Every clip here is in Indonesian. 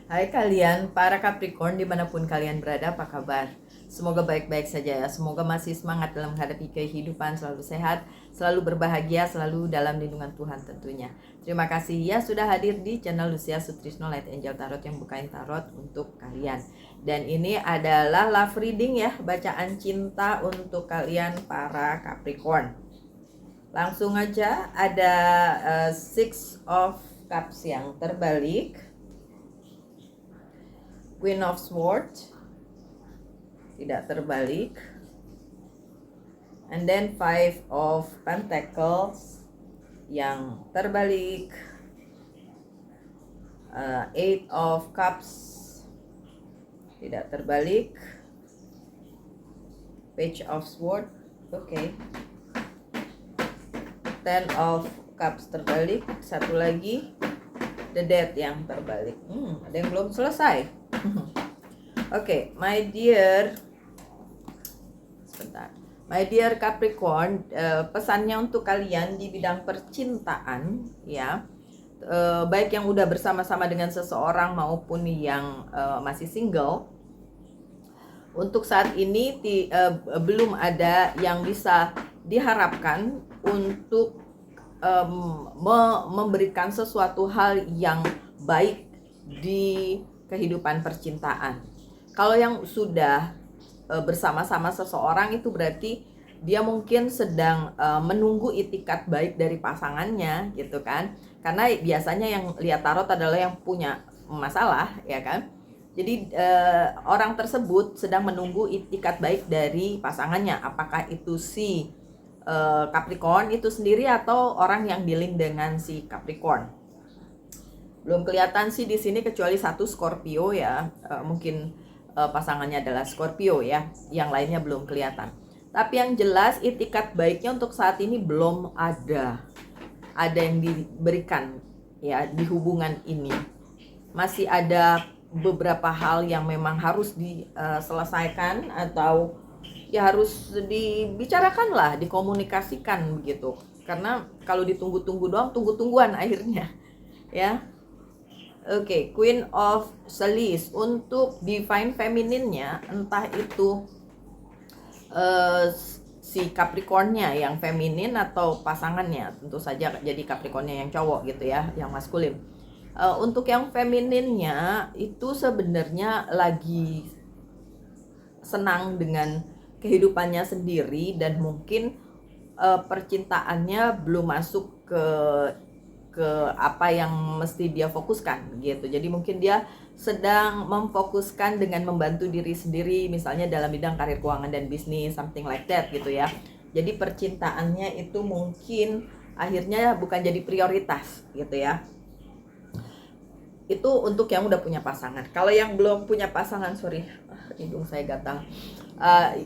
Hai kalian, para Capricorn dimanapun kalian berada, apa kabar? Semoga baik-baik saja ya. Semoga masih semangat dalam menghadapi kehidupan, selalu sehat, selalu berbahagia, selalu dalam lindungan Tuhan tentunya. Terima kasih ya sudah hadir di channel Lucia Sutrisno Light Angel Tarot yang bukain tarot untuk kalian. Dan ini adalah love reading ya, bacaan cinta untuk kalian para Capricorn. Langsung aja ada Six of Cups yang terbalik, Queen of Swords tidak terbalik, and then Five of Pentacles yang terbalik, Eight of Cups tidak terbalik, Page of Swords, oke, Ten of Cups terbalik, satu lagi The Death yang terbalik. Ada yang belum selesai. Oke, my dear Capricorn, pesannya untuk kalian di bidang percintaan ya, baik yang udah bersama-sama dengan seseorang maupun yang masih single. Untuk saat ini belum ada yang bisa diharapkan untuk memberikan sesuatu hal yang baik di kehidupan percintaan. Kalau yang sudah bersama-sama seseorang itu berarti dia mungkin sedang menunggu itikat baik dari pasangannya gitu kan. Karena biasanya yang lihat tarot adalah yang punya masalah ya kan. Jadi orang tersebut sedang menunggu itikat baik dari pasangannya. Apakah itu si Capricorn itu sendiri atau orang yang dealing dengan si Capricorn. Belum kelihatan sih di sini kecuali satu Scorpio ya, mungkin pasangannya adalah Scorpio ya, yang lainnya belum kelihatan. Tapi yang jelas itikat baiknya untuk saat ini belum ada yang diberikan ya di hubungan ini. Masih ada beberapa hal yang memang harus diselesaikan atau ya harus dibicarakan lah, dikomunikasikan begitu. Karena kalau ditunggu-tunggu doang, tunggu-tungguan akhirnya ya. Oke, Queen of Swords untuk divine feminine-nya, entah itu si Capricorn-nya yang feminin atau pasangannya, tentu saja jadi Capricorn-nya yang cowok gitu ya, yang maskulin. Untuk yang femininnya itu sebenarnya lagi senang dengan kehidupannya sendiri dan mungkin percintaannya belum masuk ke apa yang mesti dia fokuskan gitu. Jadi mungkin dia sedang memfokuskan dengan membantu diri sendiri, misalnya dalam bidang karir, keuangan, dan bisnis, something like that gitu ya. Jadi percintaannya itu mungkin akhirnya bukan jadi prioritas gitu ya. Itu untuk yang udah punya pasangan. Kalau yang belum punya pasangan, hidung saya gatal.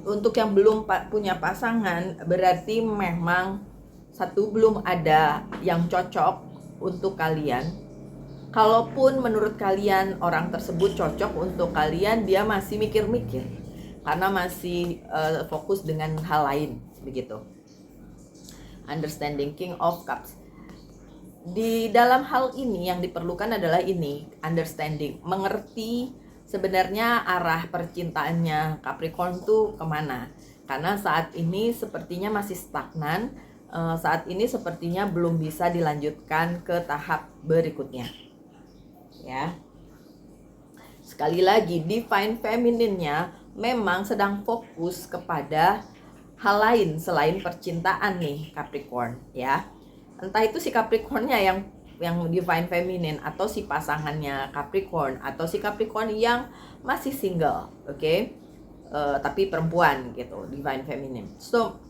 Untuk yang belum punya pasangan, berarti memang satu, belum ada yang cocok untuk kalian. Kalaupun menurut kalian orang tersebut cocok untuk kalian, dia masih mikir-mikir karena masih fokus dengan hal lain begitu. Understanding, King of Cups. Di dalam hal ini yang diperlukan adalah ini, understanding, mengerti sebenarnya arah percintaannya Capricorn tuh kemana. Karena saat ini sepertinya masih stagnan, saat ini sepertinya belum bisa dilanjutkan ke tahap berikutnya ya. Sekali lagi, divine feminine-nya memang sedang fokus kepada hal lain selain percintaan nih Capricorn ya. Entah itu si Capricorn-nya yang divine feminine, atau si pasangannya Capricorn, atau si Capricorn yang masih single, oke? Tapi perempuan gitu, divine feminine. So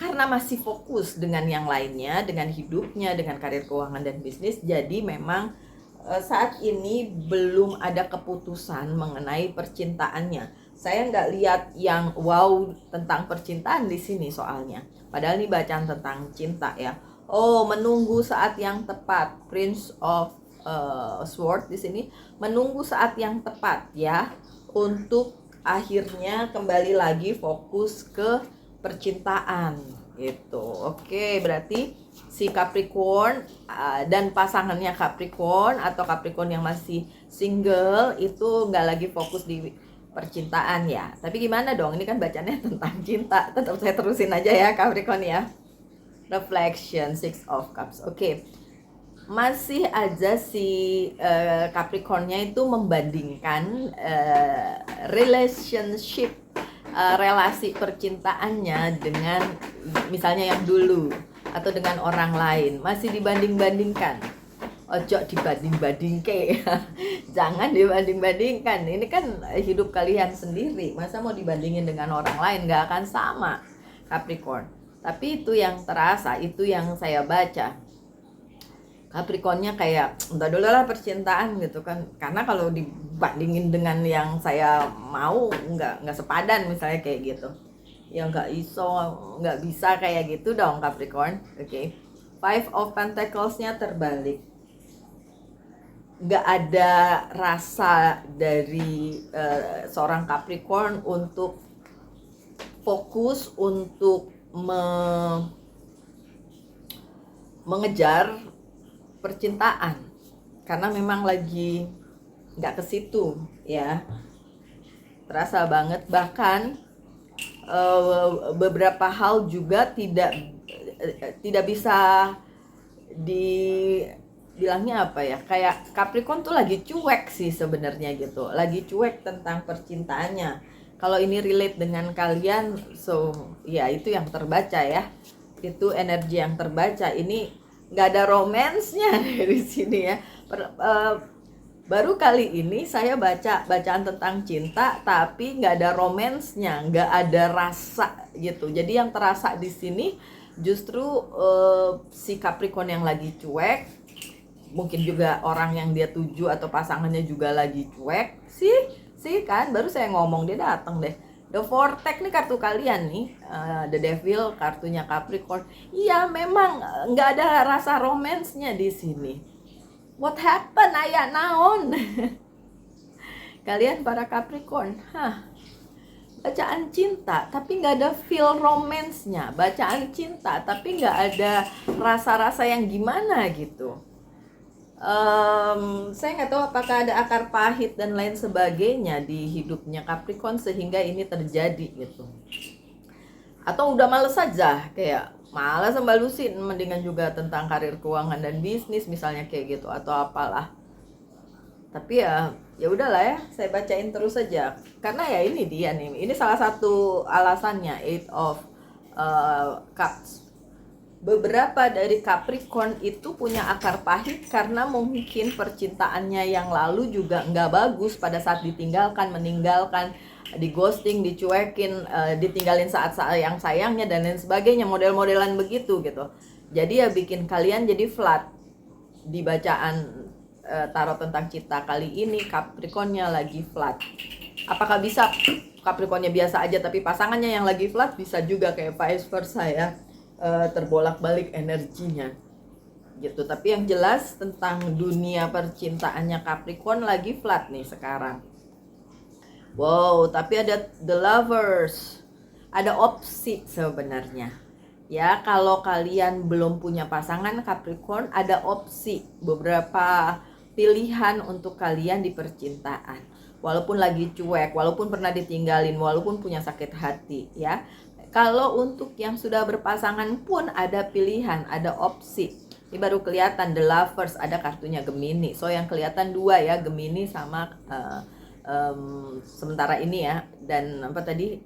karena masih fokus dengan yang lainnya, dengan hidupnya, dengan karir, keuangan, dan bisnis, jadi memang saat ini belum ada keputusan mengenai percintaannya. Saya nggak lihat yang wow tentang percintaan di sini soalnya. Padahal ini bacaan tentang cinta ya. Oh, menunggu saat yang tepat, Prince of Swords di sini menunggu saat yang tepat ya, untuk akhirnya kembali lagi fokus ke percintaan Itu. Oke, berarti si Capricorn dan pasangannya Capricorn atau Capricorn yang masih single itu nggak lagi fokus di percintaan ya. Tapi gimana dong? Ini kan bacanya tentang cinta. Tetap saya terusin aja ya Capricorn ya. Reflection, Six of Cups. Oke. Masih aja si Capricornnya itu membandingkan relationship, relasi percintaannya dengan misalnya yang dulu atau dengan orang lain, masih dibanding-bandingkan. Ojo dibanding-bandingke. Jangan dibanding-bandingkan. Ini kan hidup kalian sendiri. Masa mau dibandingin dengan orang lain? Gak akan sama, Capricorn. Tapi itu yang terasa, itu yang saya baca. Capricornnya kayak udah dulu lah percintaan gitu kan, karena kalau dibandingin dengan yang saya mau nggak sepadan misalnya kayak gitu ya, nggak bisa kayak gitu dong Capricorn. Oke. Five of Pentacles-nya terbalik, nggak ada rasa dari seorang Capricorn untuk fokus untuk mengejar percintaan, karena memang lagi nggak ke situ ya, terasa banget. Bahkan beberapa hal juga tidak bisa dibilangnya apa ya, kayak Capricorn tuh lagi cuek sih sebenarnya gitu, lagi cuek tentang percintaannya. Kalau ini relate dengan kalian, so ya itu yang terbaca ya, itu energi yang terbaca. Ini nggak ada romansnya dari sini ya. Baru kali ini saya baca bacaan tentang cinta tapi nggak ada romansnya, nggak ada rasa gitu. Jadi yang terasa di sini justru si Capricorn yang lagi cuek, mungkin juga orang yang dia tuju atau pasangannya juga lagi cuek sih kan. Baru saya ngomong dia datang deh. The Vortex nih kartu kalian nih, The Devil kartunya Capricorn. Iya memang nggak ada rasa romansnya di sini. What happened ayah naon? Kalian para Capricorn, bacaan cinta tapi nggak ada feel romansnya, bacaan cinta tapi nggak ada rasa-rasa yang gimana gitu. Saya nggak tahu apakah ada akar pahit dan lain sebagainya di hidupnya Capricorn sehingga ini terjadi gitu, atau udah males saja, kayak malas sembalusin, mendingan juga tentang karir, keuangan dan bisnis misalnya kayak gitu atau apalah. Tapi ya udahlah ya, saya bacain terus saja karena ya ini dia nih, ini salah satu alasannya Eight of Cups. Beberapa dari Capricorn itu punya akar pahit karena mungkin percintaannya yang lalu juga nggak bagus pada saat ditinggalkan, meninggalkan, di ghosting, dicuekin, ditinggalin saat sayang-sayangnya dan lain sebagainya, model-modelan begitu gitu. Jadi ya bikin kalian jadi flat di bacaan tarot tentang cinta kali ini. Capricornnya lagi flat. Apakah bisa Capricornnya biasa aja tapi pasangannya yang lagi flat? Bisa juga, kayak vice versa ya. Terbolak-balik energinya gitu. Tapi yang jelas tentang dunia percintaannya Capricorn lagi flat nih sekarang. Wow, tapi ada The Lovers, ada opsi sebenarnya ya. Kalau kalian belum punya pasangan Capricorn, ada opsi, beberapa pilihan untuk kalian di percintaan. Walaupun lagi cuek, walaupun pernah ditinggalin, walaupun punya sakit hati ya. Kalau untuk yang sudah berpasangan pun ada pilihan, ada opsi. Ini baru kelihatan The Lovers, ada kartunya Gemini. So yang kelihatan dua ya, Gemini sama sementara ini ya, dan apa tadi,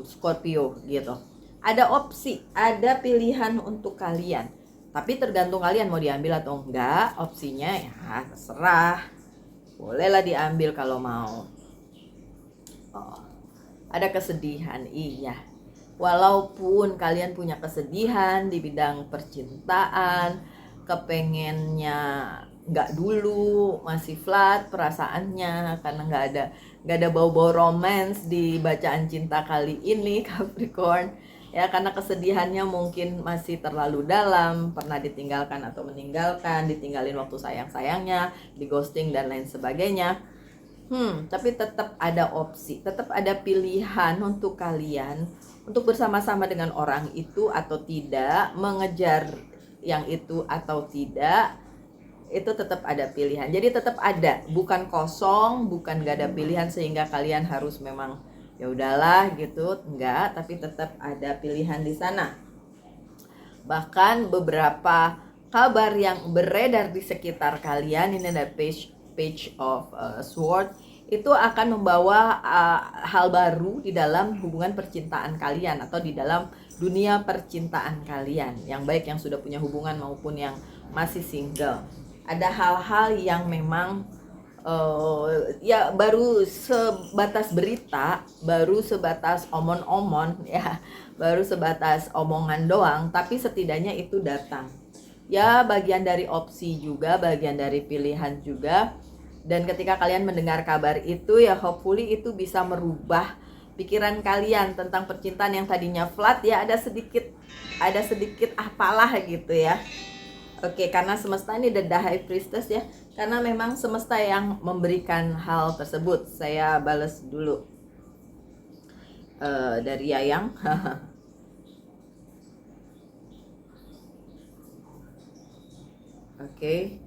Scorpio gitu. Ada opsi, ada pilihan untuk kalian. Tapi tergantung kalian mau diambil atau enggak. Opsinya ya terserah, bolehlah diambil kalau mau. Ada kesedihan, iya. Walaupun kalian punya kesedihan di bidang percintaan, kepengennya nggak dulu, masih flat perasaannya karena nggak ada bau-bau romance di bacaan cinta kali ini Capricorn ya, karena kesedihannya mungkin masih terlalu dalam, pernah ditinggalkan atau meninggalkan, ditinggalin waktu sayang-sayangnya, di ghosting dan lain sebagainya. Tapi tetap ada opsi, tetap ada pilihan untuk kalian untuk bersama-sama dengan orang itu atau tidak, mengejar yang itu atau tidak, itu tetap ada pilihan. Jadi tetap ada, bukan kosong, bukan gak ada pilihan sehingga kalian harus memang ya udahlah gitu, enggak, tapi tetap ada pilihan di sana. Bahkan beberapa kabar yang beredar di sekitar kalian, ini ada page of sword, itu akan membawa hal baru di dalam hubungan percintaan kalian atau di dalam dunia percintaan kalian, yang baik yang sudah punya hubungan maupun yang masih single. Ada hal-hal yang memang ya baru sebatas berita, baru sebatas omon-omon ya, baru sebatas omongan doang, tapi setidaknya itu datang. Ya bagian dari opsi juga, bagian dari pilihan juga. Dan ketika kalian mendengar kabar itu ya hopefully itu bisa merubah pikiran kalian tentang percintaan yang tadinya flat ya, ada sedikit apalah gitu ya. Oke, karena semesta ini the High Priestess ya, karena memang semesta yang memberikan hal tersebut. Saya balas dulu dari Yayang. Oke.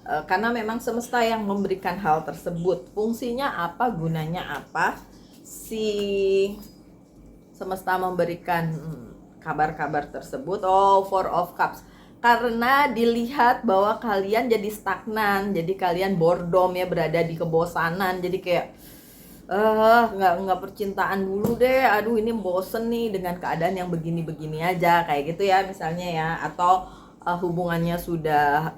Karena memang semesta yang memberikan hal tersebut. Fungsinya apa, gunanya apa, si semesta memberikan kabar-kabar tersebut. Oh, Four of Cups. Karena dilihat bahwa kalian jadi stagnan, jadi kalian boredom ya, berada di kebosanan, jadi kayak nggak percintaan dulu deh, aduh ini bosen nih dengan keadaan yang begini-begini aja, kayak gitu ya misalnya ya, atau hubungannya sudah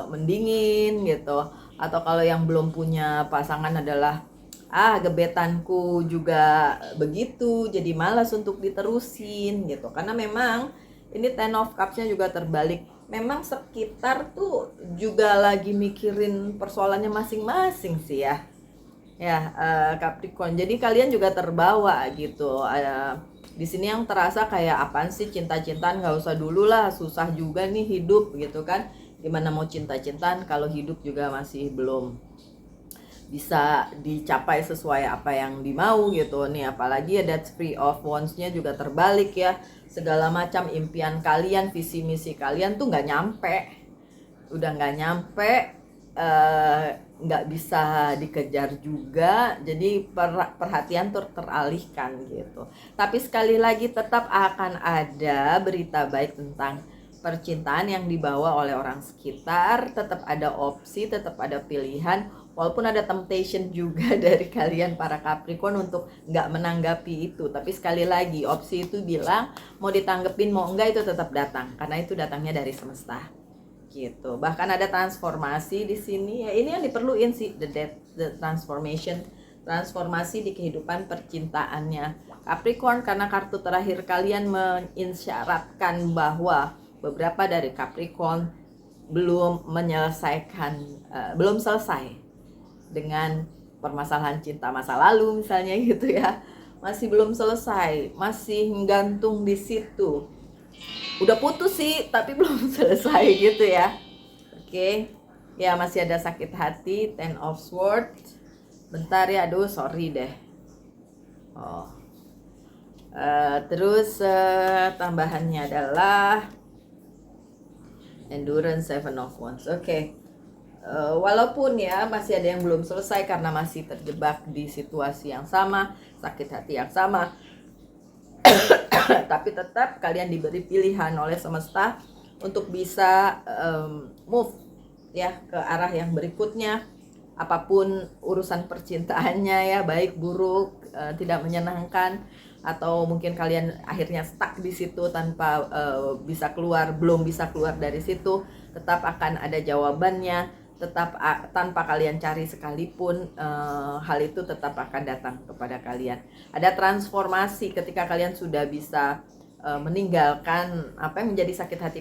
mendingin gitu, atau kalau yang belum punya pasangan adalah gebetanku juga begitu, jadi malas untuk diterusin gitu, karena memang ini Ten of Cups-nya juga terbalik. Memang sekitar tuh juga lagi mikirin persoalannya masing-masing sih ya. Ya, Capricorn. Jadi kalian juga terbawa gitu. Di sini yang terasa kayak apaan sih cinta-cintaan, nggak usah dulu lah, susah juga nih hidup gitu kan. Gimana mau cinta-cintaan kalau hidup juga masih belum bisa dicapai sesuai apa yang dimau gitu nih. Apalagi ada Three of Wands-nya juga terbalik ya, segala macam impian kalian, visi misi kalian tuh nggak nyampe, udah nggak nyampe, nggak bisa dikejar juga, jadi perhatian teralihkan gitu. Tapi sekali lagi tetap akan ada berita baik tentang percintaan yang dibawa oleh orang sekitar, tetap ada opsi, tetap ada pilihan, walaupun ada temptation juga dari kalian para Capricorn untuk nggak menanggapi itu. Tapi sekali lagi opsi itu bilang mau ditanggepin mau enggak itu tetap datang, karena itu datangnya dari semesta gitu. Bahkan ada transformasi di sini ya, ini yang diperluin sih, the transformasi di kehidupan percintaannya Capricorn, karena kartu terakhir kalian mengisyaratkan bahwa beberapa dari Capricorn belum selesai dengan permasalahan cinta masa lalu misalnya gitu ya, masih belum selesai, masih gantung di situ. Udah putus sih tapi belum selesai gitu ya. Oke. Ya masih ada sakit hati, Ten of Swords. Bentar ya, aduh sorry deh. Terus tambahannya adalah Endurance, Seven of Wands. Oke. Walaupun ya masih ada yang belum selesai karena masih terjebak di situasi yang sama, sakit hati yang sama, tapi tetap kalian diberi pilihan oleh semesta untuk bisa move ya ke arah yang berikutnya. Apapun urusan percintaannya ya, baik buruk, tidak menyenangkan, atau mungkin kalian akhirnya stuck di situ tanpa belum bisa keluar dari situ, tetap akan ada jawabannya, tetap tanpa kalian cari sekalipun, hal itu tetap akan datang kepada kalian. Ada transformasi ketika kalian sudah bisa meninggalkan apa yang menjadi sakit hati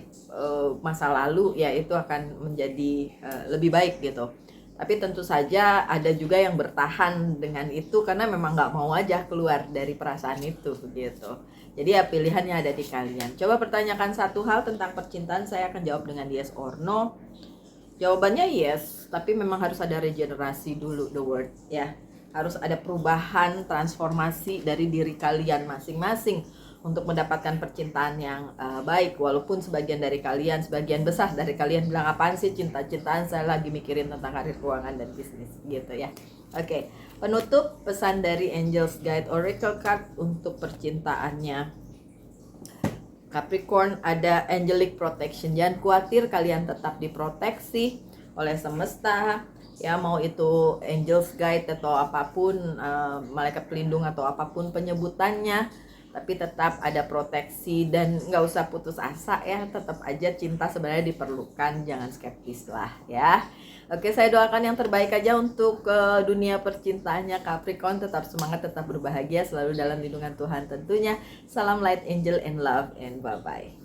masa lalu ya, itu akan menjadi lebih baik gitu. Tapi tentu saja ada juga yang bertahan dengan itu karena memang nggak mau aja keluar dari perasaan itu gitu. Jadi ya pilihannya ada di kalian. Coba pertanyakan satu hal tentang percintaan, saya akan jawab dengan yes or no. Jawabannya yes, tapi memang harus ada regenerasi dulu, the word ya. Harus ada perubahan, transformasi dari diri kalian masing-masing. untuk mendapatkan percintaan yang baik. Walaupun sebagian besar dari kalian bilang, apaan sih cinta-cintaan, saya lagi mikirin tentang karir, keuangan, dan bisnis gitu ya. Oke, penutup pesan dari Angel's Guide Oracle Card untuk percintaannya Capricorn, ada angelic protection. Jangan khawatir, kalian tetap diproteksi oleh semesta ya, mau itu Angel's Guide atau apapun, malaikat pelindung atau apapun penyebutannya, tapi tetap ada proteksi dan nggak usah putus asa ya, tetap aja cinta sebenarnya diperlukan, jangan skeptis lah ya. Oke, saya doakan yang terbaik aja untuk dunia percintaannya Capricorn. Tetap semangat, tetap berbahagia, selalu dalam lindungan Tuhan tentunya. Salam light, angel, and love, and bye-bye.